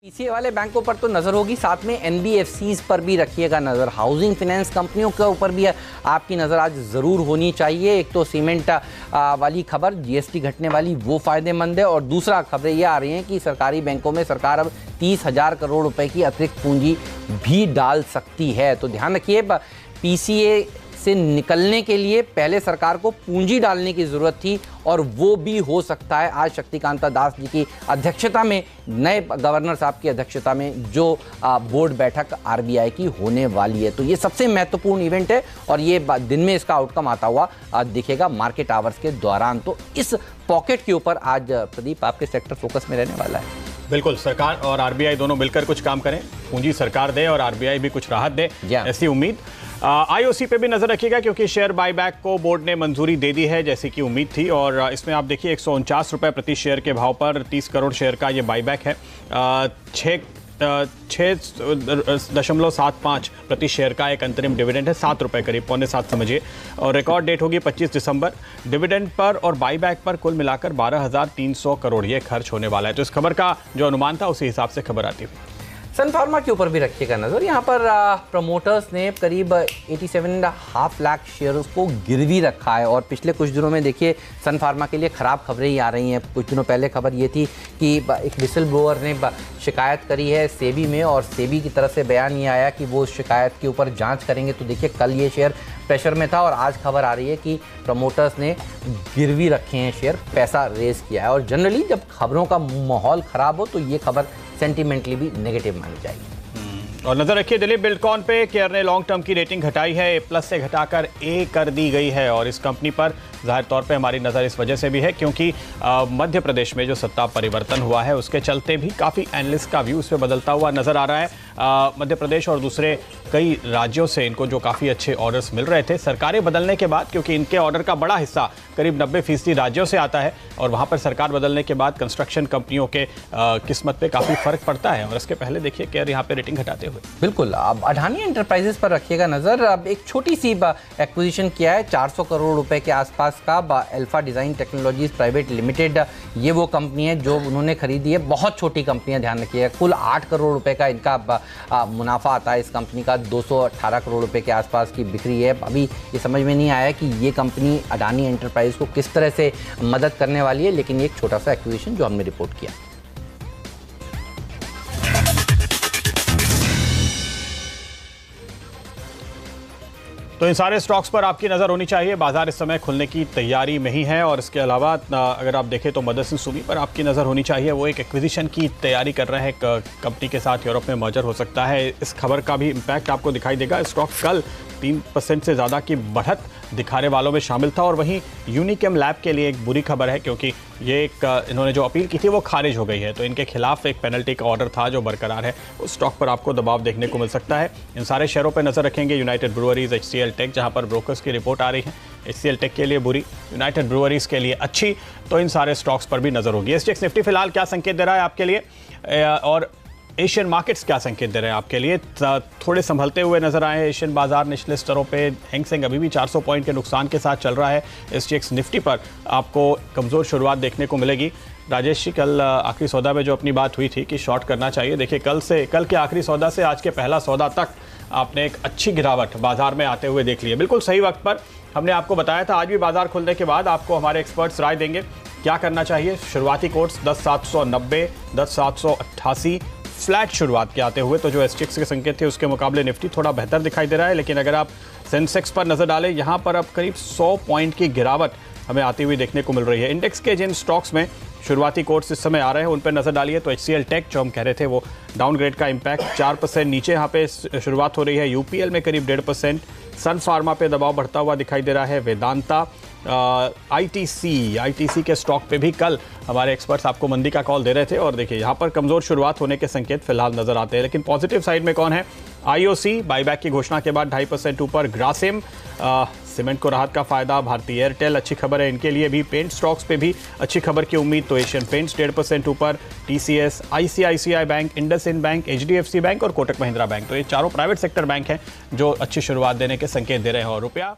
PCA वाले बैंकों पर तो नज़र होगी, साथ में एनबीएफसीज पर भी रखिएगा नज़र। हाउसिंग फाइनेंस कंपनियों के ऊपर भी आपकी नज़र आज ज़रूर होनी चाहिए। एक तो सीमेंट वाली खबर जीएसटी घटने वाली वो फ़ायदेमंद है, और दूसरा खबरें ये आ रही हैं कि सरकारी बैंकों में सरकार अब 30,000 करोड़ रुपए की अतिरिक्त पूंजी भी डाल सकती है। तो ध्यान रखिए, पीसीए से निकलने के लिए पहले सरकार को पूंजी डालने की ज़रूरत थी, और वो भी हो सकता है आज शक्तिकांता दास जी की अध्यक्षता में, नए गवर्नर साहब की अध्यक्षता में जो बोर्ड बैठक आरबीआई की होने वाली है। तो ये सबसे महत्वपूर्ण इवेंट है, और ये दिन में इसका आउटकम आता हुआ दिखेगा मार्केट आवर्स के दौरान। तो इस पॉकेट के ऊपर आज प्रदीप आपके सेक्टर फोकस में रहने वाला है। बिल्कुल, सरकार और आरबीआई दोनों मिलकर कुछ काम करें, पूंजी सरकार दे और आरबीआई भी कुछ राहत दे, ऐसी उम्मीद। आईओसी पे भी नजर रखिएगा, क्योंकि शेयर बायबैक को बोर्ड ने मंजूरी दे दी है जैसी कि उम्मीद थी, और इसमें आप देखिए 149 रुपए प्रति शेयर के भाव पर 30 करोड़ शेयर का ये बायबैक है। 6.75 प्रति शेयर का एक अंतरिम डिविडेंड है, 7 रुपए करीब, 6.75 समझिए, और रिकॉर्ड डेट होगी 25 दिसंबर। डिविडेंड पर और बाईबैक पर कुल मिलाकर 12,300 करोड़ ये खर्च होने वाला है। तो इस खबर का जो अनुमान था उसी हिसाब से खबर आती हुई। सन फार्मा के ऊपर भी रखिएगा नज़र। यहाँ पर प्रमोटर्स ने करीब 87.5 लाख शेयर्स को गिरवी रखा है, और पिछले कुछ दिनों में देखिए सन फार्मा के लिए ख़राब खबरें ही आ रही हैं। कुछ दिनों पहले खबर ये थी कि एक विसल ब्लोअर ने शिकायत करी है सेबी में, और सेबी की तरफ से बयान ये आया कि वो उस शिकायत के ऊपर जांच करेंगे। तो देखिए कल ये शेयर प्रेशर में था, और आज खबर आ रही है कि प्रमोटर्स ने गिरवी रखे हैं शेयर, पैसा रेज किया है। और जनरली जब खबरों का माहौल ख़राब हो तो ये खबर सेंटिमेंटली भी नेगेटिव मानी जाएगी। और नजर रखिए दिलीप बिल्डकॉन पे, केयर ने लॉन्ग टर्म की रेटिंग घटाई है, A+ से घटाकर A कर दी गई है। और इस कंपनी पर जाहिर तौर पे हमारी नज़र इस वजह से भी है क्योंकि मध्य प्रदेश में जो सत्ता परिवर्तन हुआ है उसके चलते भी काफ़ी एनालिस्ट का व्यू इस पर बदलता हुआ नजर आ रहा है। मध्य प्रदेश और दूसरे कई राज्यों से इनको जो काफ़ी अच्छे ऑर्डर्स मिल रहे थे सरकारें बदलने के बाद, क्योंकि इनके ऑर्डर का बड़ा हिस्सा करीब 90% राज्यों से आता है, और वहाँ पर सरकार बदलने के बाद कंस्ट्रक्शन कंपनियों के किस्मत पे काफ़ी फर्क पड़ता है। और इसके पहले देखिए केयर यहाँ पे रेटिंग घटाते हुए। बिल्कुल, अब अडानी एंटरप्राइजेस पर रखिएगा नज़र। अब एक छोटी सी एक्विजिशन किया है 400 करोड़ रुपए के आसपास का, alpha design technologies private limited, ये वो कंपनी है जो उन्होंने खरीदी है। बहुत छोटी कंपनी है, ध्यान रखिएगा। कुल 8 करोड़ रुपए का इनका मुनाफा आता है इस कंपनी का, 218 करोड़ रुपए के आसपास की बिक्री है। अभी ये समझ में नहीं आया कि ये कंपनी अडानी एंटरप्राइज को किस तरह से मदद करने वाली है, लेकिन एक छोटा सा एक्विजिशन जो हमने रिपोर्ट किया। तो इन सारे स्टॉक्स पर आपकी नज़र होनी चाहिए। बाजार इस समय खुलने की तैयारी में ही है, और इसके अलावा अगर आप देखें तो मदरसन सुमी पर आपकी नज़र होनी चाहिए। वो एक एक्विजिशन की तैयारी कर रहे हैं, कंपनी के साथ यूरोप में मर्जर हो सकता है। इस खबर का भी इम्पैक्ट आपको दिखाई देगा। स्टॉक कल 3% से ज़्यादा की बढ़त दिखाने वालों में शामिल था, और वहीं यूनिकेम लैब के लिए एक बुरी खबर है, क्योंकि ये एक इन्होंने जो अपील की थी वो खारिज हो गई है। तो इनके खिलाफ एक पेनल्टी का ऑर्डर था जो बरकरार है, उस स्टॉक पर आपको दबाव देखने को मिल सकता है। इन सारे शेयरों पर नजर रखेंगे। यूनाइटेड ब्रूअरीज, HCL टेक, जहां पर ब्रोकर्स की रिपोर्ट आ रही है, HCL टेक के लिए बुरी, यूनाइटेड ब्रूअरीज के लिए अच्छी, तो इन सारे स्टॉक्स पर भी नजर होगी। SGX निफ्टी फिलहाल क्या संकेत दे रहा है आपके लिए, और एशियन मार्केट्स क्या संकेत दे रहे हैं आपके लिए? थोड़े संभलते हुए नजर आए हैं एशियन बाजार निचले स्तरों पे। हैंग सेंग अभी भी 400 पॉइंट के नुकसान के साथ चल रहा है। SGX निफ्टी पर आपको कमज़ोर शुरुआत देखने को मिलेगी। राजेश जी, कल आखिरी सौदा में जो अपनी बात हुई थी कि शॉर्ट करना चाहिए, देखिए कल के आखिरी सौदा से आज के पहला सौदा तक आपने एक अच्छी गिरावट बाजार में आते हुए देख ली है। बिल्कुल सही वक्त पर हमने आपको बताया था। आज भी बाजार खुलने के बाद आपको हमारे एक्सपर्ट्स राय देंगे क्या करना चाहिए। शुरुआती कोर्स 10,790, 10,788 फ्लैट शुरुआत के आते हुए, तो जो SGX के संकेत थे उसके मुकाबले निफ्टी थोड़ा बेहतर दिखाई दे रहा है। लेकिन अगर आप सेंसेक्स पर नजर डालें, यहाँ पर अब करीब 100 पॉइंट की गिरावट हमें आती हुई देखने को मिल रही है। इंडेक्स के जिन स्टॉक्स में शुरुआती कोर्स इस समय आ रहे हैं उन पर नजर डालिए, तो HCL टेक जो हम कह रहे थे वो डाउनग्रेड का इम्पैक्ट 4% नीचे यहाँ पे शुरुआत हो रही है। UPL में करीब 1.5%, सन फार्मा पे दबाव बढ़ता हुआ दिखाई दे रहा है। वेदांता, ITC के स्टॉक पे भी कल हमारे एक्सपर्ट्स आपको मंदी का कॉल दे रहे थे, और देखिए यहाँ पर कमज़ोर शुरुआत होने के संकेत फिलहाल नजर आते हैं। लेकिन पॉजिटिव साइड में कौन है? IOC बाईबैक की घोषणा के बाद 2.5% ऊपर। ग्रासिम, सीमेंट को राहत का फायदा। भारतीय एयरटेल, अच्छी खबर है इनके लिए भी। पेंट स्टॉक्स पे भी अच्छी खबर की उम्मीद, तो एशियन पेंट्स 1.5% ऊपर। TCS, ICICI bank, IndusInd bank, HDFC bank और कोटक महिंद्रा बैंक, तो ये चारों प्राइवेट सेक्टर बैंक हैं जो अच्छी शुरुआत देने के संकेत दे रहे हैं। और रुपया